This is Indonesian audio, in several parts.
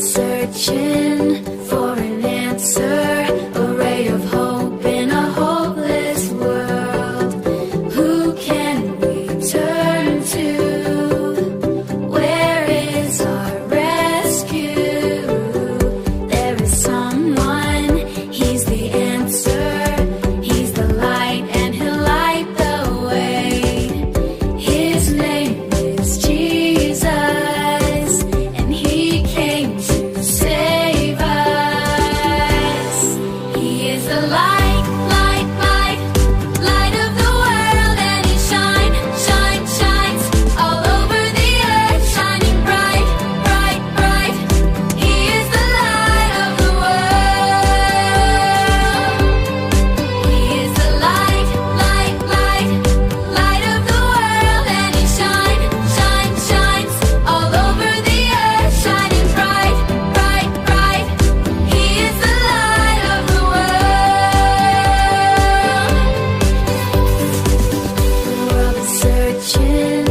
searching for an answer, a ray of hope in a hopeless world. Who can we turn to? Where is our rescue? There is someone, he's the answer. He's the light and he'll light the way. His name is Jesus, and he came to save us. He is the light, light, light, light of the world, and he shines all over the earth, shining bright, bright, bright. He is the light of the world. He is the light, light, light, light of the world, and he shines all over the earth, shining bright, bright, bright. He is the light of the world is searching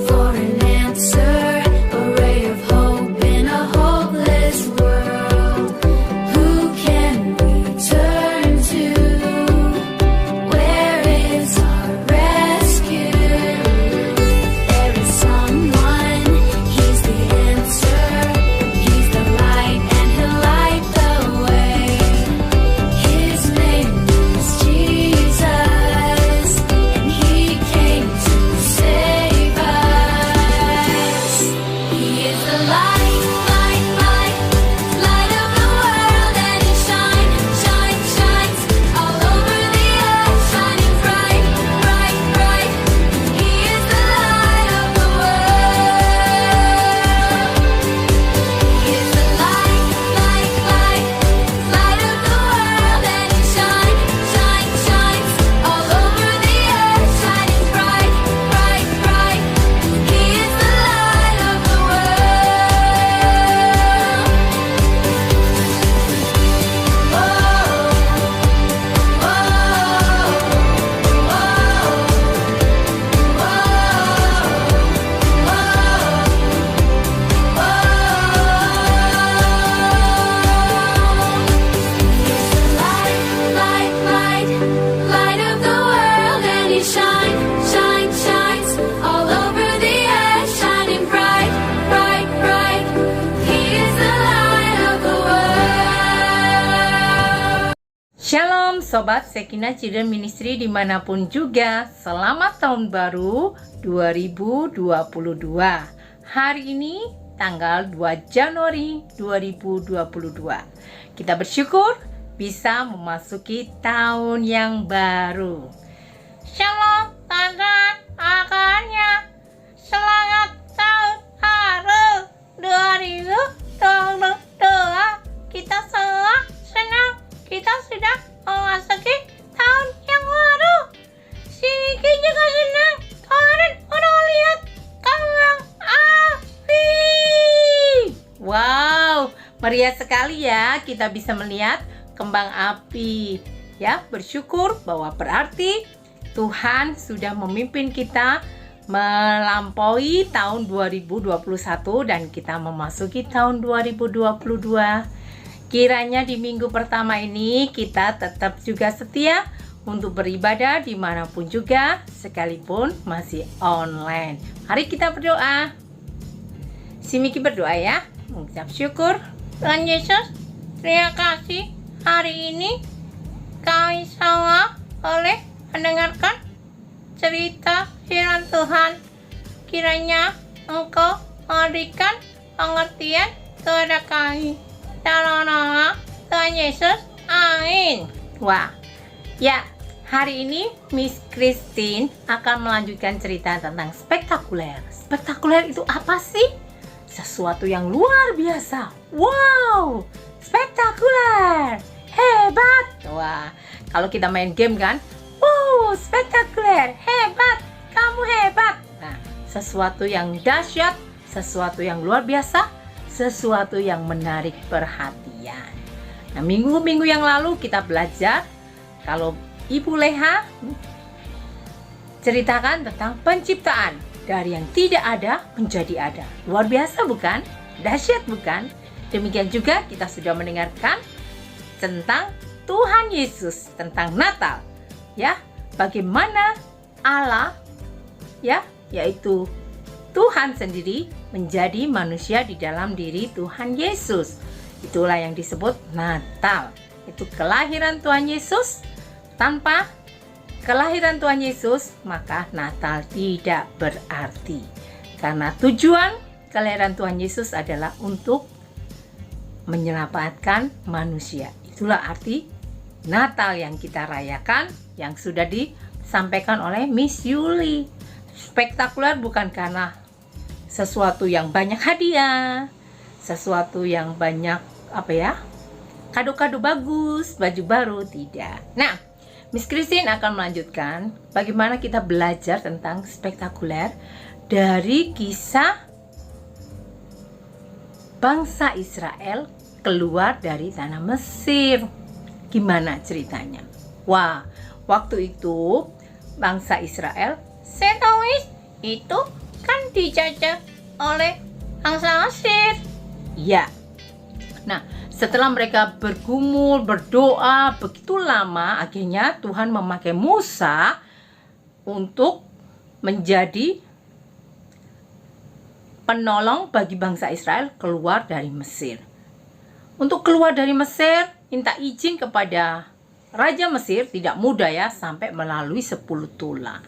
for an answer, a ray of hope in a hopeless world. Who can we turn to? Where is our rescue? There is someone, he's the answer. He's the light and he'll light the way. His name is Jesus, and he came to save us. He is the light, light, light, light of the world, and he shines all over the earth, shining bright, bright, bright. He is the light of the world. He is the light, light, light, light of the world, and he shines all over the earth, shining bright, bright, bright. He is the light of the light, light, light of the world, and he shines all over the earth, shining bright, bright, bright. He is the light of the world. Shalom Sobat Sekina Children Ministry dimanapun juga. Selamat tahun baru 2022. Hari ini tanggal 2 Januari 2022. Kita bersyukur bisa memasuki tahun yang baru. Shalom Tantan akhirnya. Selamat tahun baru 2022. Kita semua senang kita sudah memasuki tahun yang baru. Siki juga senang. Kemarin udah lihat kembang api. Wow, meriah sekali ya kita bisa melihat kembang api. Ya, bersyukur bahwa berarti Tuhan sudah memimpin kita melampaui tahun 2021 dan kita memasuki tahun 2022. Kiranya di minggu pertama ini kita tetap juga setia untuk beribadah dimanapun juga, sekalipun masih online. Mari kita berdoa. Si Miki berdoa ya, mengucap syukur. Tuhan Yesus, terima kasih hari ini kami semua boleh mendengarkan cerita firman Tuhan. Kiranya Engkau memberikan pengertian kepada kami. Dalam nama Tuhan Yesus, amin. Wah, ya, hari ini Miss Christine akan melanjutkan cerita tentang spektakuler. Spektakuler itu apa sih? Sesuatu yang luar biasa. Wow, spektakuler, hebat. Wah, kalau kita main game kan, wow, spektakuler, hebat, kamu hebat. Nah, sesuatu yang dahsyat, sesuatu yang luar biasa, sesuatu yang menarik perhatian. Nah, minggu-minggu yang lalu kita belajar kalau Ibu Leha ceritakan tentang penciptaan dari yang tidak ada menjadi ada. Luar biasa bukan? Dahsyat bukan? Demikian juga kita sudah mendengarkan tentang Tuhan Yesus, tentang Natal. Ya, bagaimana Allah ya, yaitu Tuhan sendiri menjadi manusia di dalam diri Tuhan Yesus. Itulah yang disebut Natal. Itu kelahiran Tuhan Yesus. Tanpa kelahiran Tuhan Yesus, maka Natal tidak berarti. Karena tujuan kelahiran Tuhan Yesus adalah untuk menyelamatkan manusia. Itulah arti Natal yang kita rayakan, yang sudah disampaikan oleh Miss Yuli. Spektakuler bukan karena sesuatu yang banyak hadiah, sesuatu yang banyak kado-kado bagus, baju baru, tidak. Nah, Miss Christine akan melanjutkan bagaimana kita belajar tentang spektakuler dari kisah bangsa Israel keluar dari tanah Mesir. Gimana ceritanya? Wah, waktu itu bangsa Israel, saya tahu itu kan dijajah oleh bangsa Mesir. Ya. Nah, setelah mereka bergumul, berdoa begitu lama, akhirnya Tuhan memakai Musa untuk menjadi penolong bagi bangsa Israel keluar dari Mesir. Untuk keluar dari Mesir, minta izin kepada Raja Mesir, tidak mudah ya, sampai melalui 10 tulah.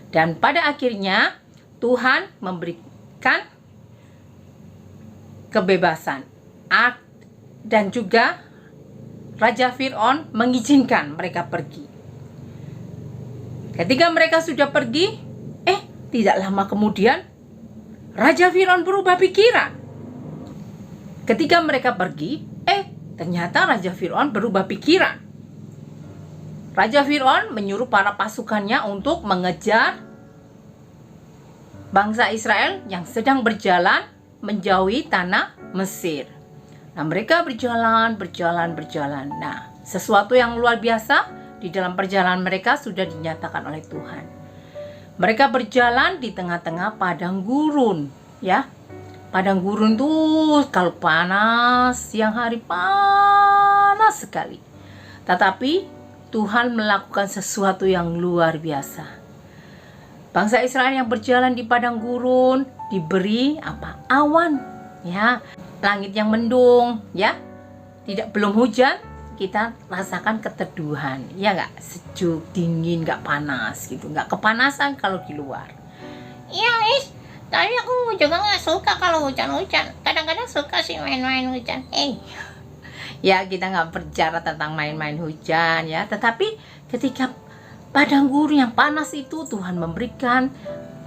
Dan pada akhirnya Tuhan memberikan kebebasan. Dan juga Raja Fir'aun mengizinkan mereka pergi. Ketika mereka sudah pergi, tidak lama kemudian Raja Fir'aun berubah pikiran. Ketika mereka pergi, ternyata Raja Fir'aun berubah pikiran. Raja Fir'aun menyuruh para pasukannya untuk mengejar bangsa Israel yang sedang berjalan menjauhi tanah Mesir. Nah, mereka berjalan. Nah, sesuatu yang luar biasa di dalam perjalanan mereka sudah dinyatakan oleh Tuhan. Mereka berjalan di tengah-tengah padang gurun, ya. Padang gurun tuh kalau panas, siang hari panas sekali. Tetapi Tuhan melakukan sesuatu yang luar biasa. Bangsa Israel yang berjalan di padang gurun diberi awan, ya. Langit yang mendung, ya. Belum hujan, kita rasakan keteduhan, ya nggak? Sejuk, dingin, nggak panas gitu, nggak kepanasan kalau di luar. Iya, tapi aku juga nggak suka kalau hujan-hujan. Kadang-kadang suka sih main-main hujan. Ya, kita nggak berbicara tentang main-main hujan ya. Tetapi ketika padang gurun yang panas itu, Tuhan memberikan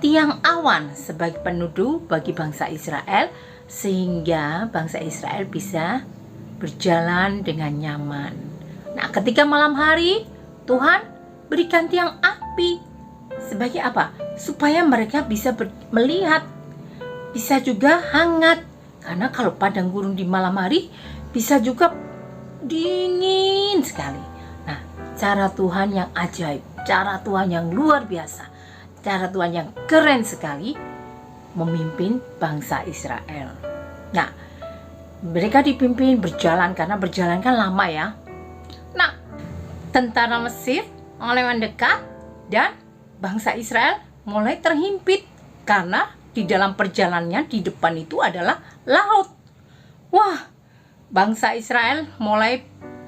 tiang awan sebagai peneduh bagi bangsa Israel, sehingga bangsa Israel bisa berjalan dengan nyaman. Nah, ketika malam hari, Tuhan berikan tiang api sebagai apa? Supaya mereka bisa melihat, bisa juga hangat. Karena kalau padang gurun di malam hari bisa juga dingin sekali. Nah, cara Tuhan yang ajaib, cara Tuhan yang luar biasa, cara Tuhan yang keren sekali memimpin bangsa Israel. Nah, mereka dipimpin berjalan, karena berjalan kan lama ya. Nah, tentara Mesir mulai mendekat dan bangsa Israel mulai terhimpit karena di dalam perjalanannya di depan itu adalah laut. Wah, bangsa Israel mulai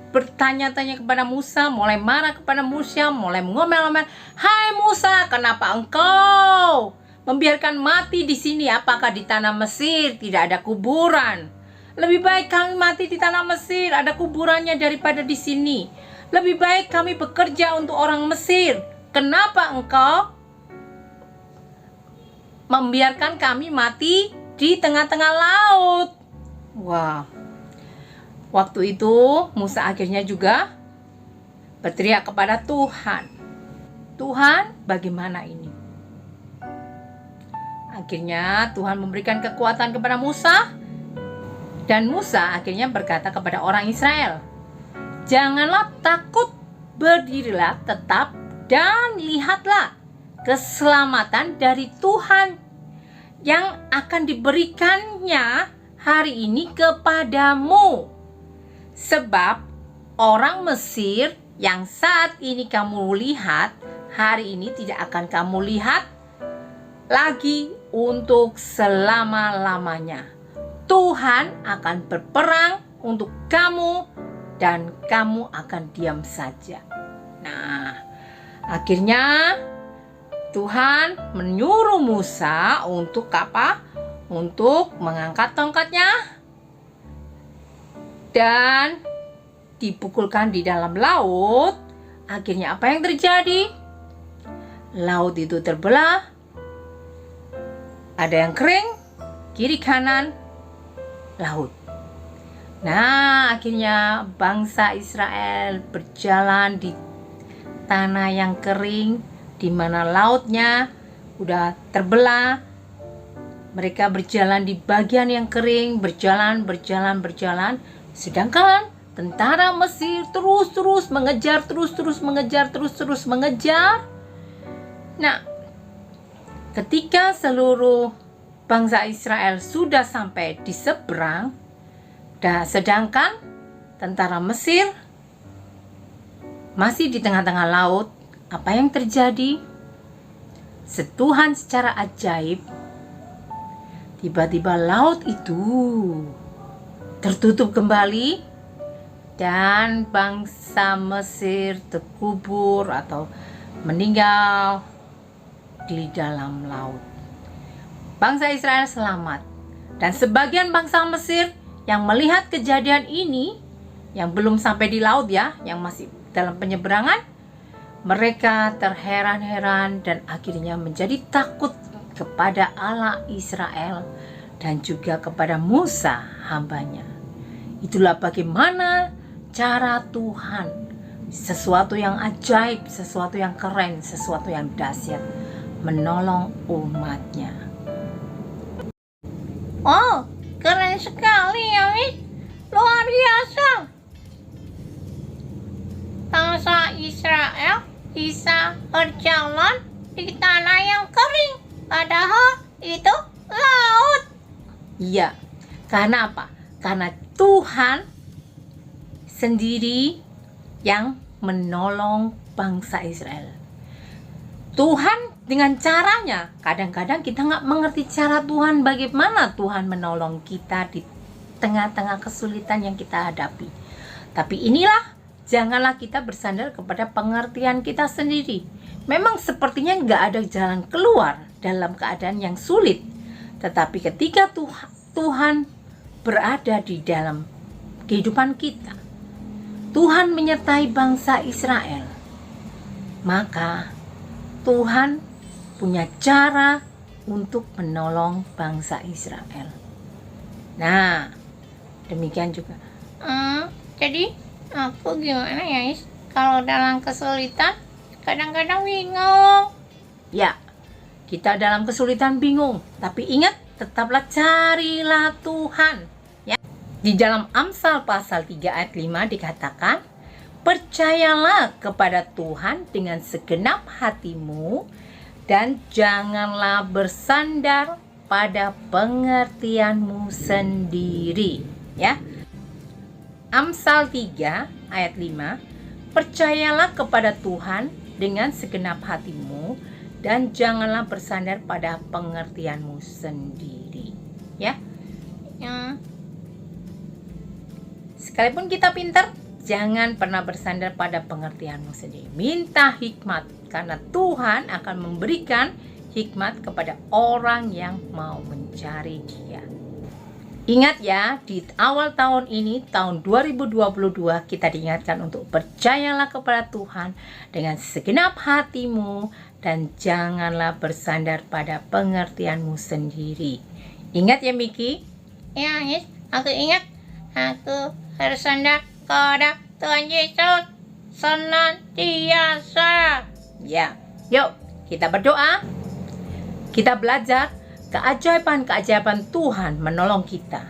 bertanya-tanya kepada Musa, mulai marah kepada Musa, mulai ngomel-ngomel, "Hai Musa, kenapa engkau membiarkan mati di sini? Apakah di tanah Mesir tidak ada kuburan? Lebih baik kami mati di tanah Mesir, ada kuburannya, daripada di sini. Lebih baik kami bekerja untuk orang Mesir. Kenapa engkau membiarkan kami mati di tengah-tengah laut?" Wah, waktu itu Musa akhirnya juga berteriak kepada Tuhan. Tuhan, bagaimana ini? Akhirnya Tuhan memberikan kekuatan kepada Musa, dan Musa akhirnya berkata kepada orang Israel, "Janganlah takut, berdirilah tetap dan lihatlah keselamatan dari Tuhan yang akan diberikannya hari ini kepadamu. Sebab orang Mesir yang saat ini kamu lihat, hari ini tidak akan kamu lihat lagi untuk selama-lamanya. Tuhan akan berperang untuk kamu dan kamu akan diam saja. Nah, akhirnya Tuhan menyuruh Musa untuk apa? Untuk mengangkat tongkatnya dan dipukulkan di dalam laut. Akhirnya apa yang terjadi? Laut itu terbelah. Ada yang kering, kiri kanan laut. Nah, akhirnya bangsa Israel berjalan di tanah yang kering, di mana lautnya udah terbelah. Mereka berjalan di bagian yang kering, berjalan. Sedangkan tentara Mesir terus mengejar. Nah, ketika seluruh bangsa Israel sudah sampai di seberang, dan sedangkan tentara Mesir masih di tengah-tengah laut, apa yang terjadi? Tuhan secara ajaib, tiba-tiba laut itu tertutup kembali dan bangsa Mesir terkubur atau meninggal di dalam laut. Bangsa Israel selamat, dan sebagian bangsa Mesir yang melihat kejadian ini, yang belum sampai di laut ya, yang masih dalam penyeberangan, mereka terheran-heran dan akhirnya menjadi takut kepada Allah Israel dan juga kepada Musa hambanya. Itulah bagaimana cara Tuhan, sesuatu yang ajaib, sesuatu yang keren, sesuatu yang dahsyat, menolong umatnya. Oh, keren sekali ya, Miss. Luar biasa. Bangsa Israel bisa berjalan di tanah yang kering, padahal itu laut. Iya, karena apa? Karena Tuhan sendiri yang menolong bangsa Israel. Tuhan dengan caranya, kadang-kadang kita nggak mengerti cara Tuhan, bagaimana Tuhan menolong kita di tengah-tengah kesulitan yang kita hadapi. Tapi inilah, janganlah kita bersandar kepada pengertian kita sendiri. Memang sepertinya nggak ada jalan keluar dalam keadaan yang sulit. Tetapi ketika Tuhan berada di dalam kehidupan kita, Tuhan menyertai bangsa Israel, maka Tuhan punya cara untuk menolong bangsa Israel. Nah, demikian juga. Jadi aku gimana ya, Is? Kalau dalam kesulitan kadang-kadang bingung. Ya, kita dalam kesulitan bingung, tapi ingat, tetaplah carilah Tuhan. Ya. Di dalam Amsal pasal 3 ayat 5 dikatakan, percayalah kepada Tuhan dengan segenap hatimu dan janganlah bersandar pada pengertianmu sendiri. Ya. Amsal 3 ayat 5, percayalah kepada Tuhan dengan segenap hatimu dan janganlah bersandar pada pengertianmu sendiri. Ya. Sekalipun kita pintar, jangan pernah bersandar pada pengertianmu sendiri. Minta hikmat, karena Tuhan akan memberikan hikmat kepada orang yang mau mencari Dia. Ingat ya, di awal tahun ini, tahun 2022, kita diingatkan untuk percayalah kepada Tuhan dengan segenap hatimu dan janganlah bersandar pada pengertianmu sendiri. Ingat ya, Miki? Ya, Yes, aku ingat. Aku bersandar kepada Tuhan Yesus senantiasa. Ya, yuk kita berdoa. Kita belajar keajaiban-keajaiban Tuhan menolong kita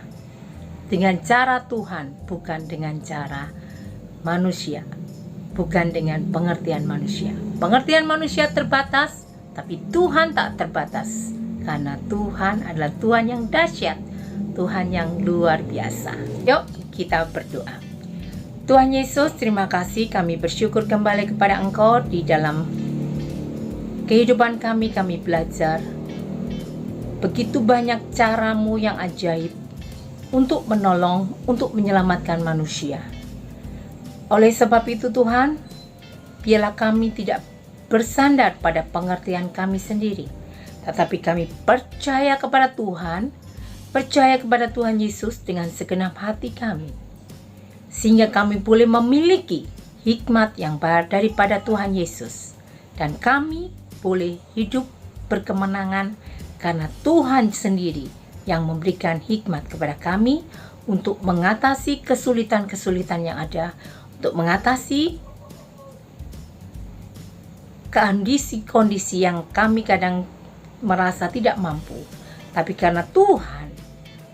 dengan cara Tuhan, bukan dengan cara manusia, bukan dengan pengertian manusia. Pengertian manusia terbatas, tapi Tuhan tak terbatas, karena Tuhan adalah Tuhan yang dahsyat, Tuhan yang luar biasa. Yuk kita berdoa. Tuhan Yesus, terima kasih, kami bersyukur kembali kepada Engkau. Di dalam kehidupan kami belajar begitu banyak cara-Mu yang ajaib untuk menolong, untuk menyelamatkan manusia. Oleh sebab itu Tuhan, biarlah kami tidak bersandar pada pengertian kami sendiri, tetapi kami percaya kepada Tuhan, percaya kepada Tuhan Yesus dengan segenap hati kami, sehingga kami boleh memiliki hikmat yang daripada Tuhan Yesus, dan kami boleh hidup berkemenangan karena Tuhan sendiri yang memberikan hikmat kepada kami untuk mengatasi kesulitan-kesulitan yang ada, untuk mengatasi kondisi-kondisi yang kami kadang merasa tidak mampu. Tapi karena Tuhan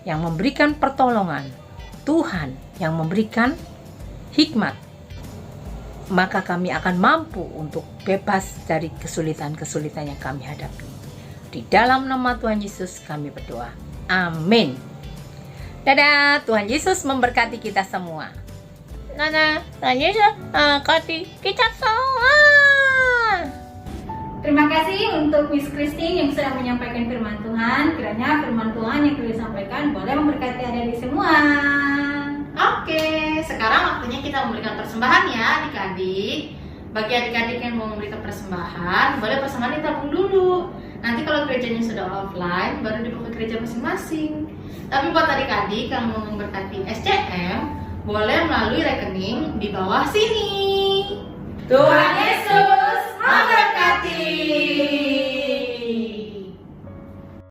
yang memberikan pertolongan, Tuhan yang memberikan hikmat, maka kami akan mampu untuk bebas dari kesulitan-kesulitan yang kami hadapi. Di dalam nama Tuhan Yesus kami berdoa. Amin. Dadah, Tuhan Yesus memberkati kita semua. Dadah, Tuhan Yesus memberkati kita semua. Terima kasih untuk Miss Christine yang sudah menyampaikan firman Tuhan. Kiranya firman Tuhan yang beliau sampaikan boleh memberkati adik-adik semua. Oke, sekarang waktunya kita memberikan persembahan ya adik-adik. Bagi adik-adik yang mau memberikan persembahan, boleh persembahan ditabung dulu. Nanti kalau gerejanya sudah offline, baru dibawa ke gereja masing-masing. Tapi buat adik-adik yang mau memberkati SCM, boleh melalui rekening di bawah sini. Tuhan Yesus memberkati.